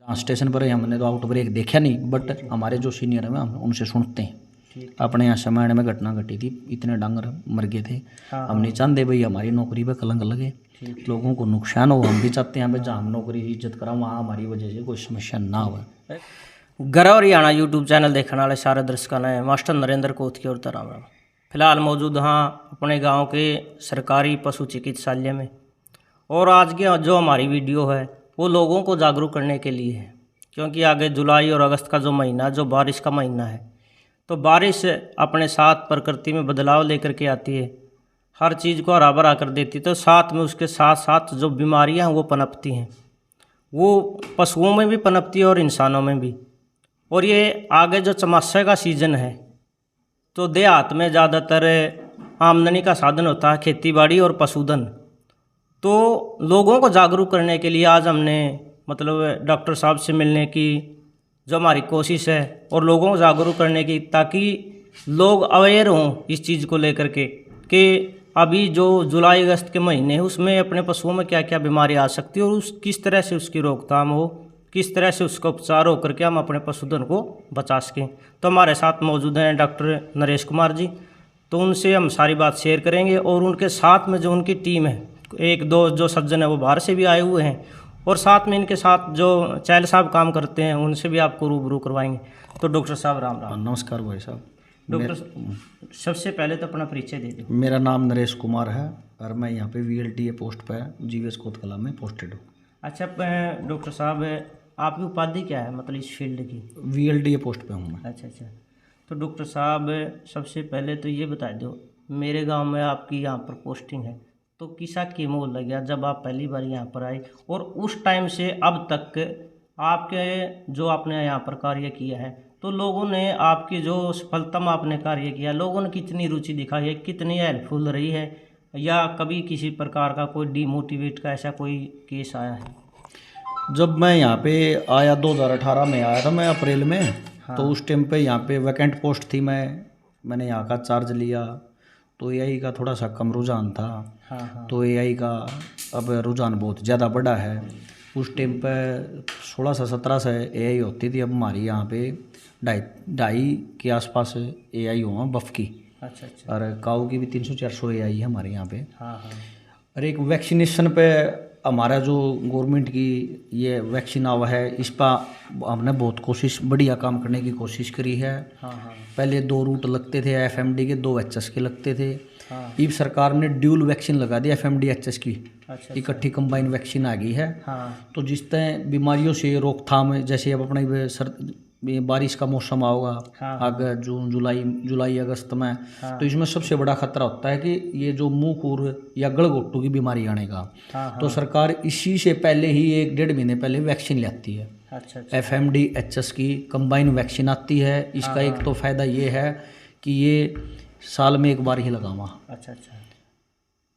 हाँ, स्टेशन पर हमने तो आउटब्रेक देखा नहीं, बट हमारे जो सीनियर हैं हम उनसे सुनते हैं। अपने यहाँ समय में घटना घटी थी, इतने डांगर मर गए थे। हम नहीं चाहते भाई हमारी नौकरी पे कलंक लगे, लोगों को नुकसान हो। हम भी चाहते हैं भाई जहाँ हम नौकरी इज्जत करा वहाँ हमारी वजह से कोई समस्या ना हो। गौरव हरियाणा यूट्यूब चैनल देखने वाले सारे दर्शकों ने मास्टर नरेंद्र कोत की ओर राम राम। फिलहाल मौजूद हाँ अपने गांव के सरकारी पशु चिकित्सालय में, और आज की जो हमारी वीडियो है वो लोगों को जागरूक करने के लिए है, क्योंकि आगे जुलाई और अगस्त का जो महीना जो बारिश का महीना है, तो बारिश अपने साथ प्रकृति में बदलाव लेकर के आती है, हर चीज़ को हरा भरा कर देती है। तो साथ में उसके साथ साथ जो बीमारियां हैं वो पनपती हैं, वो पशुओं में भी पनपती है और इंसानों में भी। और ये आगे जो चमासे का सीज़न है तो देहात में ज़्यादातर आमदनी का साधन होता है खेती बाड़ी और पशुधन। तो लोगों को जागरूक करने के लिए आज हमने मतलब डॉक्टर साहब से मिलने की जो हमारी कोशिश है, और लोगों को जागरूक करने की, ताकि लोग अवेयर हों इस चीज़ को लेकर के कि अभी जो जुलाई अगस्त के महीने हैं उसमें अपने पशुओं में क्या क्या बीमारी आ सकती है और उस किस तरह से उसकी रोकथाम हो, किस तरह से उसका उपचार हो करके हम अपने पशुधन को बचा सकें। तो हमारे साथ मौजूद हैं डॉक्टर नरेश कुमार जी, तो उनसे हम सारी बात शेयर करेंगे। और उनके साथ में जो उनकी टीम है, एक दो जो सज्जन है वो बाहर से भी आए हुए हैं, और साथ में इनके साथ जो चैल साहब काम करते हैं उनसे भी आपको रूबरू करवाएंगे। तो डॉक्टर साहब राम राम। नमस्कार भाई साहब। डॉक्टर सबसे पहले तो अपना परिचय दे दो। मेरा नाम नरेश कुमार है और मैं यहाँ पे VLTA पोस्ट पे जीवीएस कोतकला में पोस्टेड हूँ। अच्छा डॉक्टर साहब, आपकी उपाधि क्या है मतलब इस फील्ड की? VLTA पोस्ट पे हूँ मैं। अच्छा। तो डॉक्टर साहब सबसे पहले तो ये बता दो, मेरे गांव में आपकी यहाँ पर पोस्टिंग है, तो किसा की मोल लग गया जब आप पहली बार यहाँ पर आए, और उस टाइम से अब तक आपके जो आपने यहाँ पर कार्य किया है, तो लोगों ने आपकी जो सफलतम आपने कार्य किया, लोगों ने कितनी रुचि दिखाई है, कितनी हेल्पफुल रही है, या कभी किसी प्रकार का कोई डीमोटिवेट का ऐसा कोई केस आया है? जब मैं यहाँ पे आया 2018 में आया था मैं अप्रैल में। हाँ। तो उस टाइम पे यहाँ पे वैकेंट पोस्ट थी, मैंने यहाँ का चार्ज लिया, तो AI का थोड़ा सा कम रुझान था। हाँ। तो AI का अब रुझान बहुत ज़्यादा बड़ा है। उस टाइम पे 16 से 17 से AI होती थी, अब हमारी यहाँ पे ढाई के आसपास AI हुआ बफ की। अच्छा। और काऊ की भी 300-400 AI है हमारे यहाँ पे। हाँ। और एक वैक्सीनेशन पे हमारा जो गवर्नमेंट की ये वैक्सीन आवा है, इस पर हमने बहुत कोशिश, बढ़िया काम करने की कोशिश करी है। हाँ। पहले 2 रूट लगते थे FMD के, 2 HS के लगते थे। हाँ। इब सरकार ने ड्यूल वैक्सीन लगा दी FMD HS की। अच्छा। इकट्ठी कंबाइन वैक्सीन आ गई है। हाँ। तो जिस तरह बीमारियों से रोकथाम, जैसे अब अपना ये बारिश का मौसम आओगा। हाँ। अगर जून जुलाई अगस्त में। हाँ। तो इसमें सबसे बड़ा खतरा होता है कि ये जो मुंह खुर या गलघोटू की बीमारी आने का। हाँ। तो सरकार इसी से पहले ही 1-1.5 महीने पहले वैक्सीन ले आती है। अच्छा। FMD HS की कंबाइन वैक्सीन आती है। इसका एक तो फ़ायदा ये है कि ये साल में एक बार ही लगावा। अच्छा।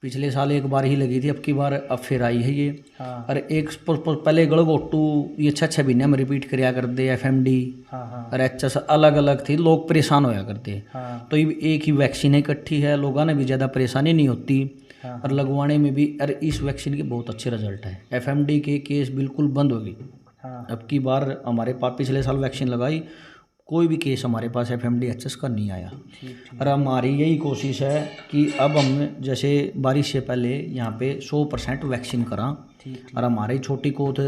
पिछले साल एक बार ही लगी थी, अब की बार अब फिर आई है ये। हाँ। और एक पहले गलघोटू ये 6-6 महीने में रिपीट कराया करते FMD। हाँ। और HS अलग अलग थी, लोग परेशान होया करते। हाँ। तो ये एक ही वैक्सीन इकट्ठी है, लोगों ने भी ज़्यादा परेशानी नहीं होती। हाँ। और लगवाने में भी, और इस वैक्सीन के बहुत अच्छे रिजल्ट है। FMD के केस बिल्कुल बंद हो गई। हाँ। अब की बार हमारे पास पिछले साल वैक्सीन लगाई, कोई भी केस हमारे पास FMD HS का नहीं आया। और हमारी यही कोशिश है कि अब हम जैसे बारिश से पहले यहाँ पे 100% वैक्सीन करा। और हमारी छोटी कोत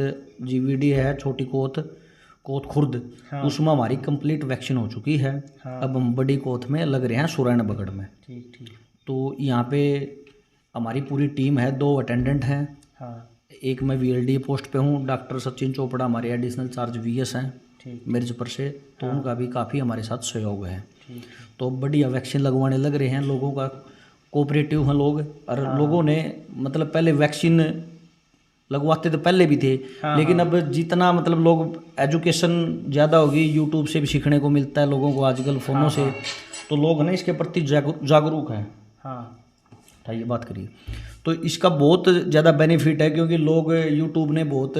GVD है, छोटी कोत खुर्द। हाँ। उसमें हमारी कंप्लीट वैक्सीन हो चुकी है। हाँ। अब हम बड़ी कोत में लग रहे हैं सुरैन बगड़ में। तो यहाँ पे हमारी पूरी टीम है, 2 अटेंडेंट हैं। हाँ। एक मैं VLDA पोस्ट पे हूँ, डॉक्टर सचिन चोपड़ा हमारे एडिशनल चार्ज VS हैं मिर्जपुर से। तो हाँ। उनका भी काफ़ी हमारे साथ सहयोग है। तो बढ़िया वैक्सीन लगवाने लग रहे हैं, लोगों का कोऑपरेटिव हैं लोग। और हाँ। लोगों ने मतलब पहले वैक्सीन लगवाते तो पहले भी थे। हाँ। लेकिन अब जितना मतलब लोग एजुकेशन ज़्यादा होगी, यूट्यूब से भी सीखने को मिलता है लोगों को आजकल फ़ोनों। हाँ। से। तो लोग ना इसके प्रति जागरूक हैं। हाँ, ये बात करिए। तो इसका बहुत ज़्यादा बेनिफिट है, क्योंकि लोग यूट्यूब ने बहुत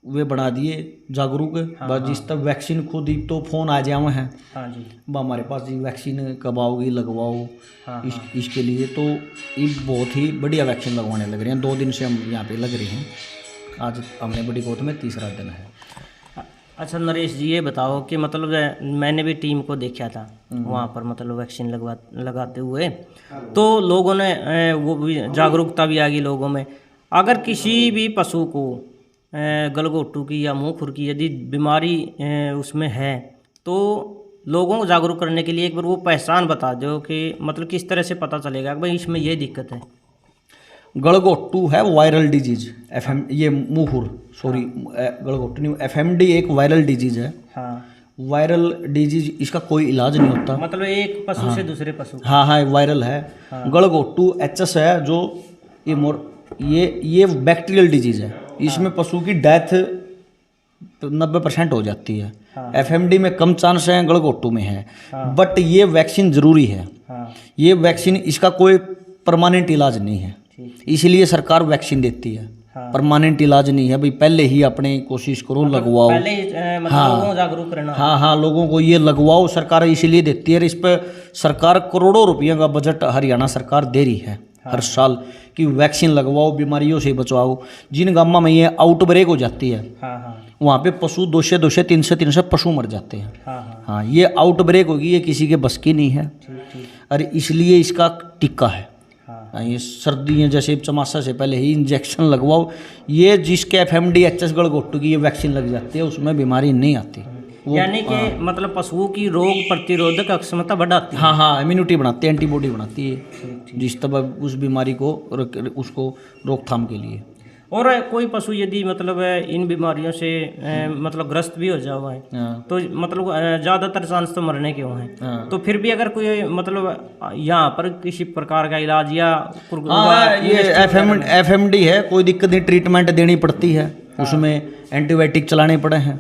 वे बना दिए जागरूक। हाँ। जिस तक वैक्सीन खुद ही तो फ़ोन आ जाए हैं। हाँ जी, हमारे पास जी वैक्सीन कब आओगी, लगवाओ। हाँ। इसके लिए तो ये बहुत ही बढ़िया वैक्सीन लगवाने लग रहे हैं। 2 दिन से हम यहाँ पे लग रहे हैं। आज हमने बड़ी गोद में तीसरा दिन है। अच्छा नरेश जी, ये बताओ कि मतलब मैंने भी टीम को देखा था वहाँ पर, मतलब वैक्सीन लगाते हुए, तो लोगों ने वो भी जागरूकता भी आ गई लोगों में। अगर किसी भी पशु को गलघोटू की या मुंह खुर की यदि बीमारी उसमें है, तो लोगों को जागरूक करने के लिए एक बार वो पहचान बता दो कि मतलब किस तरह से पता चलेगा कि भाई इसमें ये दिक्कत है। गलघोटू है वायरल डिजीज, ये मुंहखुर, सॉरी गलघोटू नहीं, FMD एक वायरल डिजीज है। हाँ, वायरल डिजीज, इसका कोई इलाज नहीं होता। मतलब एक पशु से दूसरे पशु। हाँ, वायरल है। गलघोटू HS है जो ये बैक्टीरियल डिजीज है। इसमें पशु की डेथ 90% हो जाती है। FMD में कम चांस है, गलघोटू में है। बट ये वैक्सीन जरूरी है। ये वैक्सीन, इसका कोई परमानेंट इलाज नहीं है, इसलिए सरकार वैक्सीन देती है। परमानेंट इलाज नहीं है भाई, पहले ही अपने कोशिश करो, लगवाओ। पहले मतलब लोगों को जागरूक करना। हाँ, लोगों को ये लगवाओ, सरकार इसलिए देती है। इस पर सरकार करोड़ों रुपये का बजट हरियाणा सरकार दे रही है हर साल कि वैक्सीन लगवाओ, बीमारियों से बचवाओ। जिन गांवों में ये आउटब्रेक हो जाती है, वहाँ पे पशु 200 300 पशु मर जाते हैं। हाँ, ये आउटब्रेक होगी, ये किसी के बस की नहीं है। और इसलिए इसका टिक्का है। ये सर्दियाँ जैसे चमासा से पहले ही इंजेक्शन लगवाओ। ये जिसके FMD HS गलघोटू की ये वैक्सीन लग जाती है, उसमें बीमारी नहीं आती। यानी कि मतलब पशुओं की रोग प्रतिरोधक क्षमता बढ़ाती है। हाँ, इम्यूनिटी बनाती है, एंटीबॉडी बनाती है जिस तरह उस बीमारी को उसको रोकथाम के लिए। और कोई पशु यदि मतलब इन बीमारियों से मतलब ग्रस्त भी हो जाओ है, तो मतलब ज़्यादातर चांस तो मरने के हुए हैं। तो फिर भी अगर कोई मतलब यहाँ पर किसी प्रकार का इलाज या ये FMD है, कोई दिक्कत नहीं, ट्रीटमेंट देनी पड़ती है। उसमें एंटीबायोटिक चलाने पड़े हैं।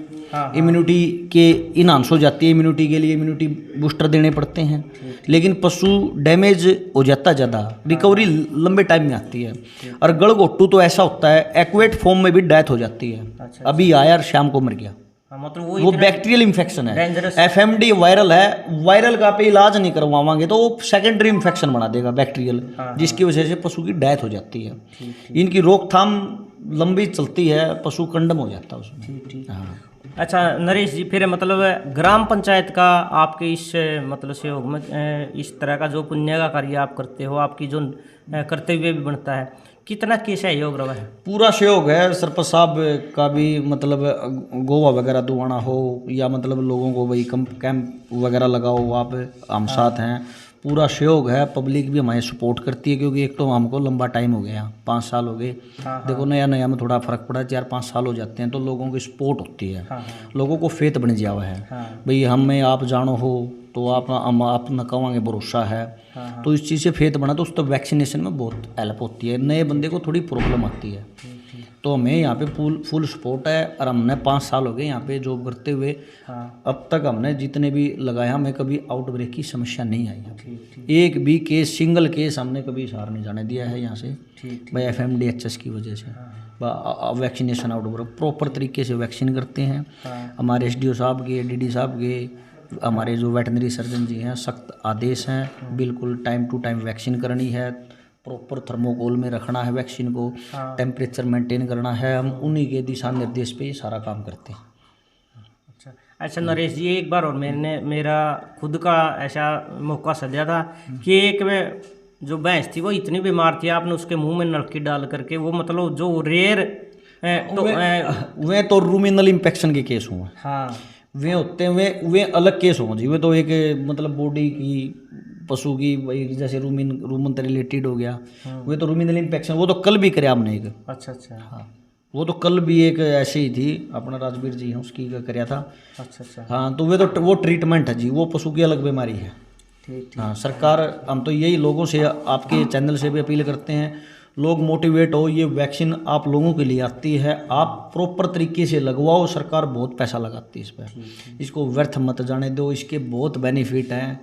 इम्यूनिटी के इनहांस हो जाती है, इम्यूनिटी के लिए इम्यूनिटी बूस्टर देने पड़ते हैं। लेकिन पशु डैमेज हो जाता ज़्यादा, रिकवरी लंबे टाइम में आती है। और गलघोटू तो ऐसा होता है, एक्वेट फॉर्म में भी डेथ हो जाती है। अभी आया और शाम को मर गया। मतलब वो बैक्टीरियल इन्फेक्शन है। FMD वायरल है, वायरल का पे इलाज नहीं करवावांगे तो वो सेकेंडरी इन्फेक्शन बना देगा बैक्टीरियल, जिसकी वजह से पशु की डेथ हो जाती है। इनकी रोकथाम लंबी चलती है, पशु कंडम हो जाता है उसमें। हाँ। अच्छा नरेश जी, फिर मतलब ग्राम पंचायत का आपके इस मतलब सहयोग में इस तरह का जो पुण्य का कार्य आप करते हो, आपकी जो कर्तव्य भी बनता है, कितना के सहयोग रहा है? पूरा सहयोग है। सरपंच साहब का भी मतलब गोवा वगैरह दुआना हो या मतलब लोगों को भाई कैंप वगैरह लगाओ, आप हम साथ हैं। पूरा सहयोग है। पब्लिक भी हमारे सपोर्ट करती है, क्योंकि एक तो हमको लंबा टाइम हो गया, 5 साल हो गए। देखो नया में थोड़ा फर्क पड़ा, 4-5 साल हो जाते हैं तो लोगों की सपोर्ट होती है। लोगों को फेत बन जावा है भाई, हमें आप जानो हो तो आप न कहेंगे भरोसा है। तो इस चीज़ से फेत बना, तो उस तो वैक्सीनेशन में बहुत हेल्प होती है। नए बंदे को थोड़ी प्रॉब्लम आती है, तो हमें यहाँ पे फुल सपोर्ट है। और हमने 5 साल हो गए यहाँ पे जॉब करते हुए। अब तक हमने जितने भी लगाया, हमें कभी आउटब्रेक की समस्या नहीं आई है। एक भी केस, सिंगल केस हमने कभी सहार नहीं जाने दिया है यहाँ से भाई FMD HS की वजह से। वैक्सीनेशन आउटब्रेक प्रॉपर तरीके से वैक्सीन करते हैं। हमारे SDO साहब के, DD साहब के, हमारे जो वेटनरी सर्जन जी हैं, सख्त आदेश हैं, बिल्कुल टाइम टू टाइम वैक्सीन करनी है, प्रॉपर थर्मोकोल में रखना है वैक्सीन को, टेम्परेचर मेंटेन करना है। हम उन्हीं के दिशा निर्देश पे ये सारा काम करते हैं। अच्छा नरेश जी, एक बार और मेरा खुद का ऐसा मौका सजा था कि एक जो भैंस थी वो इतनी बीमार थी, आपने उसके मुंह में नलकी डाल करके वो मतलब जो रेयर वे तो रूमिनल इन्फेक्शन के केस हुए। हाँ, वे होते हैं, वे अलग केस हों जी। वे तो एक मतलब बॉडी की पशु की वही जैसे रूमन से रिलेटेड हो गया। वे तो रूमिनल इन्फेक्शन, वो तो कल भी करे हमने एक। अच्छा। हाँ, वो तो कल भी एक ऐसे ही थी, अपना राजवीर जी हैं उसकी का कराया था। अच्छा। हाँ, तो वो ट्रीटमेंट है जी, वो पशु की अलग बीमारी है। ठीक। हाँ, सरकार, हम तो यही लोगों से, आपके चैनल से भी अपील करते हैं, लोग मोटिवेट हो। ये वैक्सीन आप लोगों के लिए आती है, आप प्रॉपर तरीके से लगवाओ। सरकार बहुत पैसा लगाती है इस पर, इसको व्यर्थ मत जाने दो। इसके बहुत बेनिफिट हैं।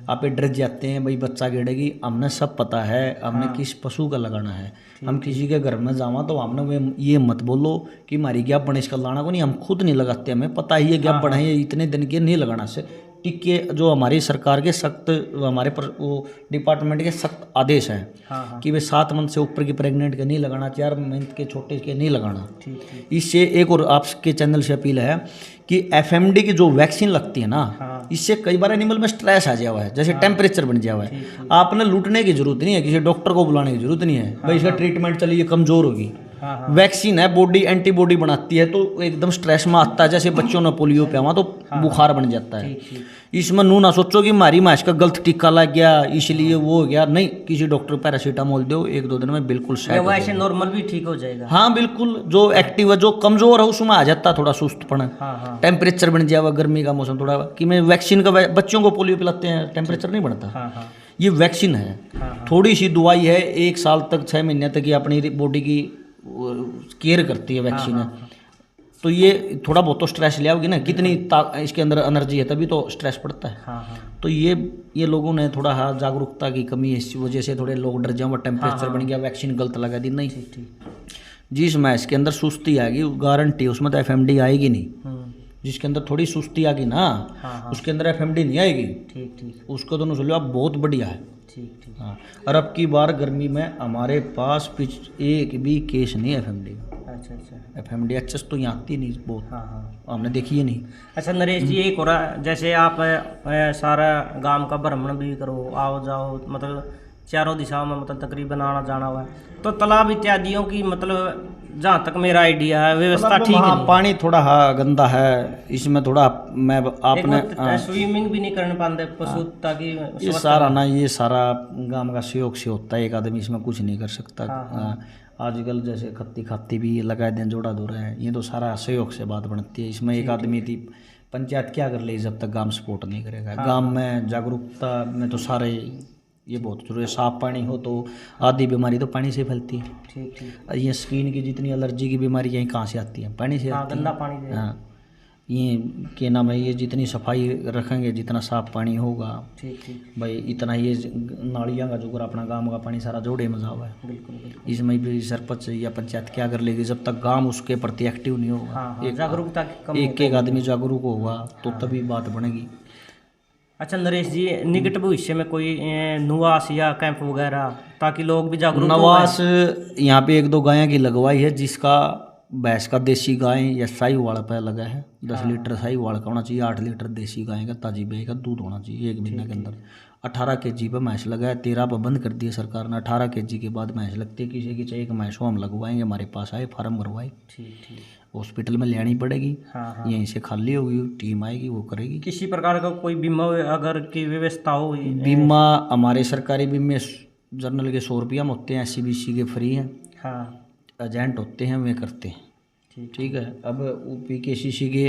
आप ये डर जाते हैं भाई बच्चा गिरेगी, हमने सब पता है, हमने किस पशु का लगाना है। हम किसी के घर में जावा तो हमने वे ये मत बोलो कि हमारी ज्ञापन इसका लाना को नहीं, हम खुद नहीं लगाते, हमें पता ही है ज्ञापन है, इतने दिन के नहीं लगाना से टीके जो हमारी सरकार के सख्त हमारे पर वो डिपार्टमेंट के सख्त आदेश हैं हाँ कि वे 7 मंथ से ऊपर की प्रेग्नेंट के नहीं लगाना, 4 मंथ के छोटे के नहीं लगाना। ठीक। इससे एक और आपके चैनल से अपील है कि एफएमडी की जो वैक्सीन लगती है ना, इससे कई बार एनिमल में स्ट्रेस आ जाया हुआ है, जैसे टेम्परेचर बन जाया हुआ है। आपने लूटने की जरूरत नहीं है, किसी डॉक्टर को बुलाने की जरूरत नहीं है, भाई इसका ट्रीटमेंट चलिए कमजोर होगी। वैक्सीन है, बॉडी एंटीबॉडी बनाती है, तो एकदम स्ट्रेस में आता है। जैसे बच्चों ने पोलियो पे हुआ तो बुखार बन जाता है। इसमें नू ना सोचो कि हमारी माँ का गलत टीका लग गया इसलिए वो हो गया, नहीं, किसी डॉक्टर पैरासीटामोल दो, 1-2 दिन में बिल्कुल सेट हो वैसे नॉर्मल भी ठीक हो जाएगा। हाँ बिल्कुल, जो एक्टिव है, जो कमजोर है उसमें आ जाता थोड़ा सुस्तपन, टेम्परेचर बन जाएगा, गर्मी का मौसम थोड़ा कि मैं वैक्सीन का बच्चों को पोलियो पिलाते हैं, टेम्परेचर नहीं बढ़ता। ये वैक्सीन है, थोड़ी सी दवाई है, 1 साल तक 6 महीने तक ये अपनी बॉडी की केयर करती है वैक्सीन है। तो ये थोड़ा बहुत तो स्ट्रेस ले आओगी ना, कितनी इसके अंदर एनर्जी है तभी तो स्ट्रेस पड़ता है। तो ये लोगों ने थोड़ा जागरूकता की कमी है, इस वजह से थोड़े लोग डर जाओ, टेम्परेचर बन गया, वैक्सीन गलत लगा दी। नहीं, जिस मैच के अंदर सुस्ती आएगी गारंटी उसमें तो एफएमडी आएगी नहीं। जिसके अंदर थोड़ी सुस्ती आ गई ना, उसके अंदर एफएमडी नहीं आएगी। ठीक। उसको दोनों सुन लो, आप बहुत बढ़िया है। ठीक। हाँ, और अब की बार गर्मी में हमारे पास एक भी केस नहीं है एफएमडी का। अच्छा। एफएमडी एचएस तो यहाँ आती नहीं बहुत, हमने देखी है नहीं। अच्छा नरेश जी, एक और जैसे आप सारा गांव का भ्रमण भी करो, आओ जाओ, मतलब चारों दिशाओं में मतलब तकरीबन आना जाना हुआ है, तो तालाब इत्यादियों की मतलब जहाँ तक मेरा आइडिया है व्यवस्था ठीक है? पानी थोड़ा गंदा है, इसमें थोड़ा मैं आपने स्विमिंग भी नहीं करने पाते पशु, ताकि ये सारा ना, ये सारा गांव का सहयोग से होता है, एक आदमी इसमें कुछ नहीं कर सकता। आजकल जैसे खत्ती खाती भी लगा दें, जोड़ा दो रहे हैं, ये तो सारा सहयोग से बात बनती है। इसमें एक आदमी थी, पंचायत क्या कर ले जब तक गांव सपोर्ट नहीं करेगा। गांव में जागरूकता में तो सारे ये बहुत जरूरी है। साफ पानी हो तो आधी बीमारी तो पानी से फैलती है। ठीक। ये स्किन की जितनी एलर्जी की बीमारी यहीं कहाँ से आती है? पानी से आती है। गंदा पानी से। हाँ, ये क्या नाम है, ये जितनी सफाई रखेंगे, जितना साफ पानी होगा, ठीक भाई, इतना ये नालियाँ का जो अपना गांव का पानी सारा जोड़े में जावा है। बिल्कुल। इसमें भी सरपंच या पंचायत क्या कर लेगी, जब तक गांव उसके प्रति एक्टिव नहीं होगा, एक जागरूकता एक आदमी जागरूक होगा तो तभी बात बनेगी। अच्छा नरेश जी, निकट भविष्य में कोई नुवास या कैंप वगैरह, ताकि लोग भी जागरूक? नवास यहाँ पे 1-2 गायें की लगवाई है, जिसका भैंस का देसी गाय या साहीवाल पे लगा है। 10 लीटर साहीवाल का होना चाहिए, 8 लीटर देसी गाय का ताजी भैंस का दूध होना चाहिए 1 महीने के अंदर। 18 kg पे भैंस लगा है, 13 पर बंद कर दिया सरकार ने। 18 kg के बाद भैंस लगती है, किसी की चाहिए एक भैंस को हम लगवाएंगे, हमारे पास आए, फार्म भरवाए, ठीक हॉस्पिटल में ले आनी पड़ेगी। यहीं से खाली होगी, टीम आएगी, वो करेगी। किसी प्रकार का कोई बीमा अगर की व्यवस्था हो? बीमा हमारे सरकारी बीमे जर्नल के 100 रुपया में होते हैं, SCBC के फ्री हैं। एजेंट होते हैं वे करते हैं। ठीक है। अब PKCC के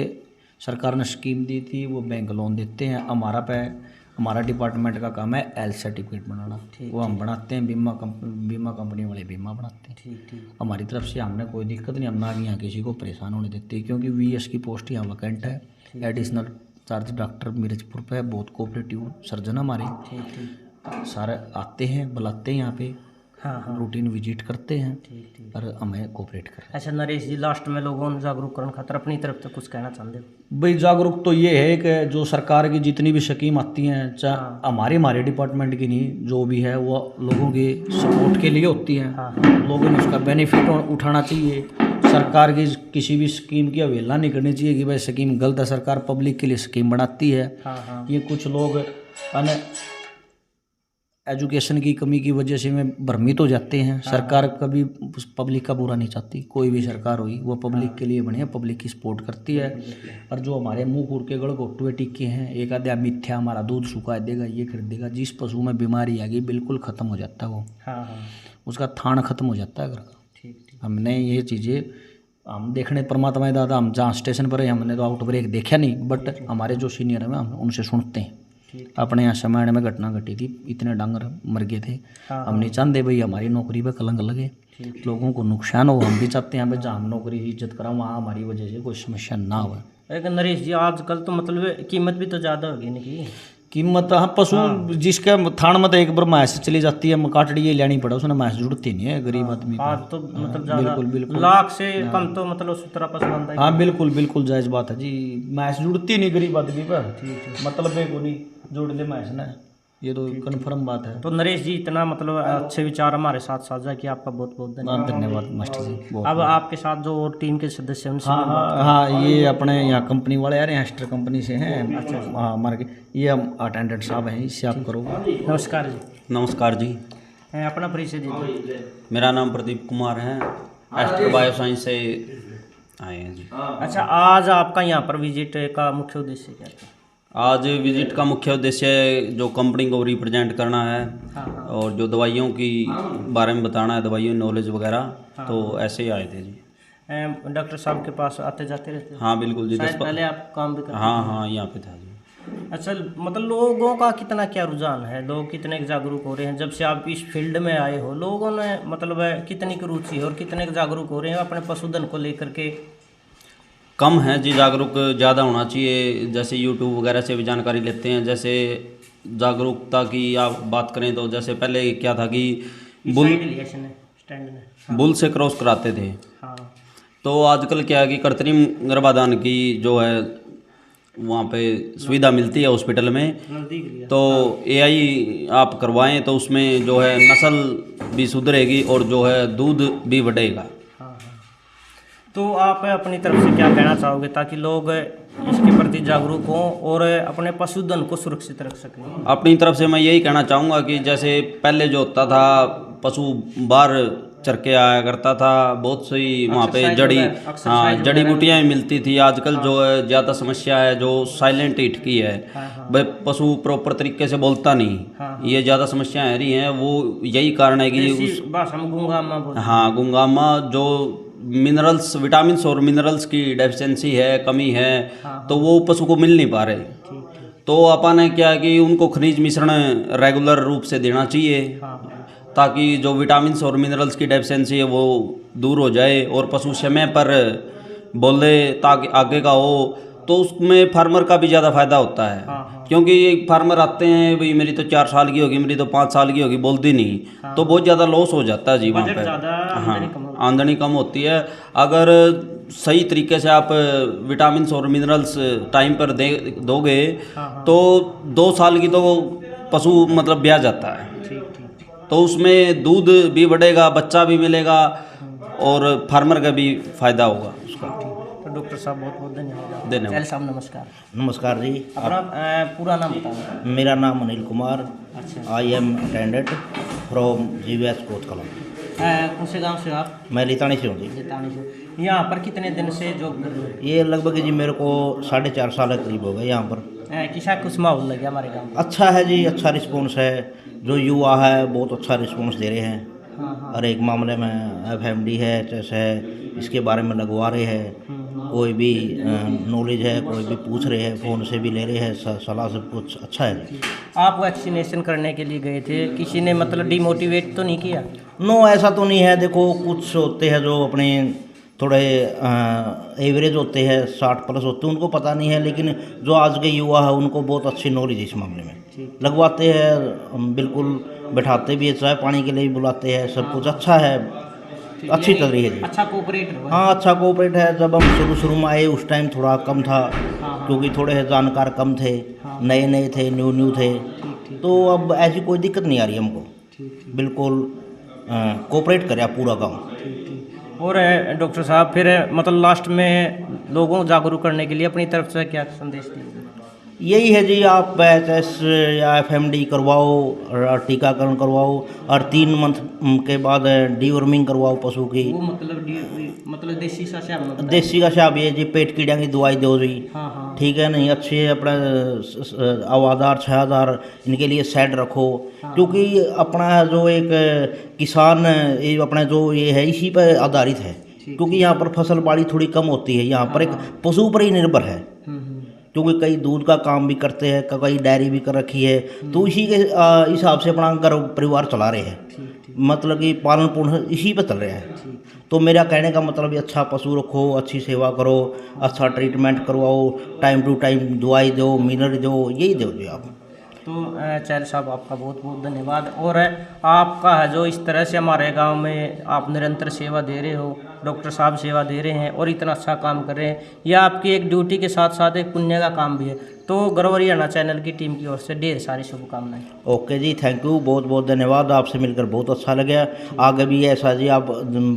सरकार ने स्कीम दी थी, वो बैंक लोन देते हैं। हमारा डिपार्टमेंट का काम है हेल्थ सर्टिफिकेट बनाना, वो हम बनाते हैं। बीमा कंपनी वाले बीमा बनाते हैं। ठीक। हमारी तरफ से हमने कोई दिक्कत नहीं, हम ना यहाँ किसी को परेशान होने देते, क्योंकि VS की पोस्ट यहाँ वैकेंट है। एडिशनल चार्ज डॉक्टर मिर्जपुर पे है, बहुत कोऑपरेटिव सर्जन हमारे, सारे आते हैं, बुलाते हैं यहाँ पे, रूटीन विजिट करते हैं और हमें कोऑपरेट कर। अच्छा नरेश जी, लास्ट में लोगों ने जागरूक करने खातर अपनी तरफ से कुछ कहना चाहते हो? भाई जागरूक तो ये है कि जो सरकार की जितनी भी स्कीम आती हैं, चाहे हमारे डिपार्टमेंट की नहीं, जो भी है वो लोगों की सपोर्ट के लिए होती हैं। लोगों ने उसका बेनिफिट उठाना चाहिए। सरकार की किसी भी स्कीम की अवहेलना नहीं करनी चाहिए कि भाई स्कीम गलत है, सरकार पब्लिक के लिए स्कीम बनाती है। ये कुछ लोग एजुकेशन की कमी की वजह से में भ्रमित हो जाते हैं। सरकार कभी पब्लिक का बुरा नहीं चाहती, कोई भी सरकार हुई वो पब्लिक के लिए बनी है, पब्लिक की सपोर्ट करती है। और जो हमारे मुंह कुड़ के गड़गोटुए टिक्के हैं, एक आधा मिथ्या हमारा दूध सुखा देगा, ये कर देगा, जिस पशु में बीमारी आ गई बिल्कुल ख़त्म हो जाता है वो, उसका थान खत्म हो जाता है घर का। हमने ये चीज़ें हम देखने, परमात्मा दादा, हम जहाँ स्टेशन पर है हमने तो आउटब्रेक देखा नहीं, बट हमारे जो सीनियर हैं हम उनसे सुनते हैं। अपने यहाँ समय में घटना घटी थी, इतने डांगर मर गए थे। हम नहीं चाहते भाई हमारी नौकरी पे कलंक लगे, लोगों को नुकसान हो। हम भी चाहते हैं भाई जहाँ हम नौकरी इज्जत करा वहाँ हमारी वजह से कोई समस्या ना हो। लेकिन नरेश जी, आजकल तो मतलब कीमत भी तो ज़्यादा होगी इनकी। कीमत हाँ पशु जिसके थान में तो एक बार मैस चली जाती है काटड़ी ये लेनी पड़ा उसने मैस जुड़ती नहीं है गरीब आदमी आज तो मतलब ज्यादा बिल्कुल बिल्कुल लाख से कम तो मतलब उस तरह पसंद आता है। हाँ बिल्कुल बिल्कुल जायज़ बात है जी। मैस जुड़ती नहीं गरीब आदमी पर मतलब है को नहीं जोड़ ले मैस ना, ये तो कन्फर्म बात है। तो नरेश जी इतना मतलब अच्छे विचार हमारे साथ साझा किया, आपका बहुत बहुत धन्यवाद। धन्यवाद मास्टर जी बहुत। अब आपके साथ जो और टीम के सदस्य हैं उनसे हाँ हाँ हाँ ये अपने यहाँ कंपनी वाले आ रहे हैं, हेस्टर कंपनी से हैं। अच्छा हाँ हमारे ये हम अटेंडेंट साहब हैं, इससे आप करोगे। नमस्कार जी। नमस्कार जी, अपना परिचय दीजिए। मेरा नाम प्रदीप कुमार है, एस्ट्रो बायो साइंस से आए हैं जी। अच्छा, आज आपका यहाँ पर विजिट का मुख्य उद्देश्य क्या था? आज विजिट का मुख्य उद्देश्य जो कंपनी को रिप्रेजेंट करना है और जो दवाइयों की बारे में बताना है, दवाइयों नॉलेज वगैरह, तो ऐसे ही आए थे जी। डॉक्टर साहब के पास आते जाते रहते हैं? हाँ बिल्कुल जी। पहले आप काम भी करते? हाँ यहाँ पे था जी। अच्छा, मतलब लोगों का कितना क्या रुझान है, लोग कितने जागरूक हो रहे हैं जब से आप इस फील्ड में आए हो? लोगों ने मतलब कितनी की रुचि है और कितने जागरूक हो रहे हैं अपने पशुधन को लेकर के? कम है जी, जागरूक ज़्यादा होना चाहिए। जैसे यूट्यूब वगैरह से भी जानकारी लेते हैं। जैसे जागरूकता की आप बात करें तो जैसे पहले क्या था कि बुल से क्रॉस कराते थे। हाँ। तो आजकल क्या है कि कृत्रिम गर्भाधान की जो है वहाँ पे सुविधा मिलती है हॉस्पिटल में, तो AI आप करवाएं तो उसमें जो है नस्ल भी सुधरेगी और जो है दूध भी बढ़ेगा। तो आप अपनी तरफ से क्या कहना चाहोगे ताकि लोग इसके प्रति जागरूक हों और अपने पशुधन को सुरक्षित रख सकें? अपनी तरफ से मैं यही कहना चाहूँगा कि जैसे पहले जो होता था पशु बाहर चर के आया करता था, बहुत सी वहाँ पे जड़ी बूटियाँ मिलती थी। आजकल जो है ज़्यादा समस्या है जो साइलेंट हिट की है, भाई पशु प्रॉपर तरीके से बोलता नहीं, ये ज़्यादा समस्याएं आ रही हैं। वो यही कारण है कि उस गुंगामा जो मिनरल्स, विटामिन्स और मिनरल्स की डेफिशिएंसी है, कमी है, तो वो पशु को मिल नहीं पा रहे। तो अपन ने क्या है कि उनको खनिज मिश्रण रेगुलर रूप से देना चाहिए ताकि जो विटामिन्स और मिनरल्स की डेफिशिएंसी है वो दूर हो जाए और पशु समय पर बोले ताकि आगे का हो, तो उसमें फार्मर का भी ज़्यादा फायदा होता है। क्योंकि फार्मर आते हैं भाई मेरी तो 4 साल की होगी, मेरी तो 5 साल की होगी, बोलती नहीं, तो बहुत ज़्यादा लॉस हो जाता है जी वहाँ पे। हाँ, आमदनी कम होती है। अगर सही तरीके से आप विटामिन्स और मिनरल्स टाइम पर दोगे तो 2 साल की तो पशु मतलब ब्याह जाता है, तो उसमें दूध भी बढ़ेगा, बच्चा भी मिलेगा और फार्मर का भी फायदा होगा उसका। तो डॉक्टर साहब बहुत बहुत धन्यवाद। धन्यवाद साहब नमस्कार। नमस्कार जी। अपना पूरा नाम बताओ। मेरा नाम अनिल कुमार। अच्छा। I am attendant from GVS कोतकला। कौन से गांव से आप? मैं लितानी से हूँ जी। लितानी से। यहाँ पर कितने दिन से जॉब कर रहे हो? ये लगभग जी मेरे को 4.5 साल के करीब हो गए यहाँ पर। किसा कुछ माहौल लगे हमारे गाँव? अच्छा है जी, अच्छा रिस्पॉन्स है। जो युवा है बहुत अच्छा रिस्पॉन्स दे रहे हैं। हर एक मामले में FMD है, जैसे इसके बारे में लगवा रहे हैं। कोई भी नॉलेज है, कोई भी पूछ रहे हैं, फ़ोन से भी ले रहे हैं, सलाह सब कुछ अच्छा है। आप वैक्सीनेशन करने के लिए गए थे, किसी ने मतलब डिमोटिवेट तो नहीं किया? नो, ऐसा तो नहीं है। देखो कुछ होते हैं जो अपने थोड़े एवरेज होते हैं, 60+ होते हैं, उनको पता नहीं है, लेकिन जो आज के युवा है उनको बहुत अच्छी नॉलेज है इस मामले में। लगवाते हैं, बिल्कुल बैठाते भी है, चाय पानी के लिए भी बुलाते हैं, सब कुछ अच्छा है, अच्छी चल रही है जी। अच्छा कोऑपरेट? हाँ, अच्छा कोऑपरेट है। जब हम शुरू में आए उस टाइम थोड़ा कम था, क्योंकि थोड़े जानकार कम थे, नए थे, न्यू थे, तो अब ऐसी कोई दिक्कत नहीं आ रही हमको। बिल्कुल कोऑपरेट करे पूरा गाँव। और डॉक्टर साहब फिर मतलब लास्ट में लोगों को जागरूक करने के लिए अपनी तरफ से क्या संदेश दिए? यही है जी, आप HS या FMD करवाओ और टीकाकरण करवाओ और 3 मंथ के बाद डीवर्मिंग करवाओ पशु की। वो मतलब देसी का शाब? देसी का शाब ये जी, पेट कीड़ा की दवाई दो जी। ठीक है नहीं, अच्छे अपना हवादार छायादार इनके लिए सेट रखो, क्योंकि अपना जो एक किसान ये अपना जो ये है इसी पर आधारित है, क्योंकि यहाँ पर फसल बाड़ी थोड़ी कम होती है, यहाँ पर एक पशु पर ही निर्भर है, क्योंकि कई दूध का काम भी करते हैं, कई डेयरी भी कर रखी है, तो इसी के हिसाब से अपना घर परिवार चला रहे हैं, मतलब कि पालन पोषण इसी पे चल रहा है। तो मेरा कहने का मतलब ये अच्छा पशु रखो, अच्छी सेवा करो, अच्छा ट्रीटमेंट करवाओ, टाइम टू टाइम दवाई दो, मिनरल दो, यही दो जी आप। तो चैल साहब आपका बहुत बहुत धन्यवाद। और आपका है जो इस तरह से हमारे गांव में आप निरंतर सेवा दे रहे हो, डॉक्टर साहब सेवा दे रहे हैं और इतना अच्छा काम कर रहे हैं, यह आपकी एक ड्यूटी के साथ साथ एक पुण्य का काम भी है। तो गर्व हरियाणा चैनल की टीम की ओर से ढेर सारी शुभकामनाएं। ओके जी, थैंक यू, बहुत बहुत धन्यवाद। आपसे मिलकर बहुत अच्छा लगा। आगे भी ऐसा जी आप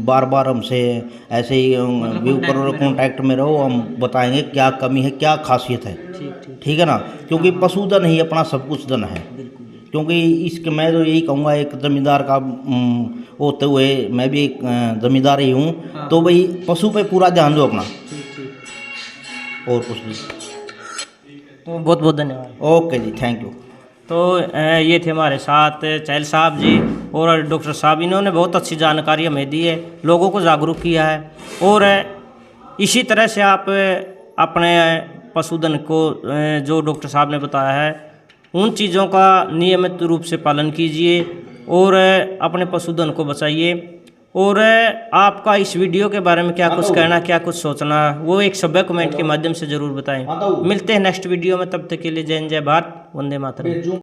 बार बार हमसे ऐसे ही व्यू करो, कॉन्टैक्ट में रहो, हम बताएंगे क्या कमी है, क्या खासियत है। ठीक है ना, क्योंकि पशुधन ही अपना सब कुछ धन है। क्योंकि इसके मैं तो यही कहूँगा, एक ज़मींदार का होते हुए मैं भी एक ज़मींदार ही हूँ, तो भाई पशु पे पूरा ध्यान दो अपना, और कुछ नहीं। तो बहुत बहुत धन्यवाद। ओके जी, थैंक यू। तो ये थे हमारे साथ चैल साहब जी और डॉक्टर साहब। इन्होंने बहुत अच्छी जानकारी हमें दी है, लोगों को जागरूक किया है। और इसी तरह से आप अपने पशुधन को जो डॉक्टर साहब ने बताया है, उन चीज़ों का नियमित रूप से पालन कीजिए और अपने पशुधन को बचाइए। और आपका इस वीडियो के बारे में क्या कुछ कहना, क्या कुछ सोचना, वो एक सभ्य कमेंट के माध्यम से ज़रूर बताएं। मिलते हैं नेक्स्ट वीडियो में, तब तक के लिए जय हिंद, जय भारत, वंदे मातरम।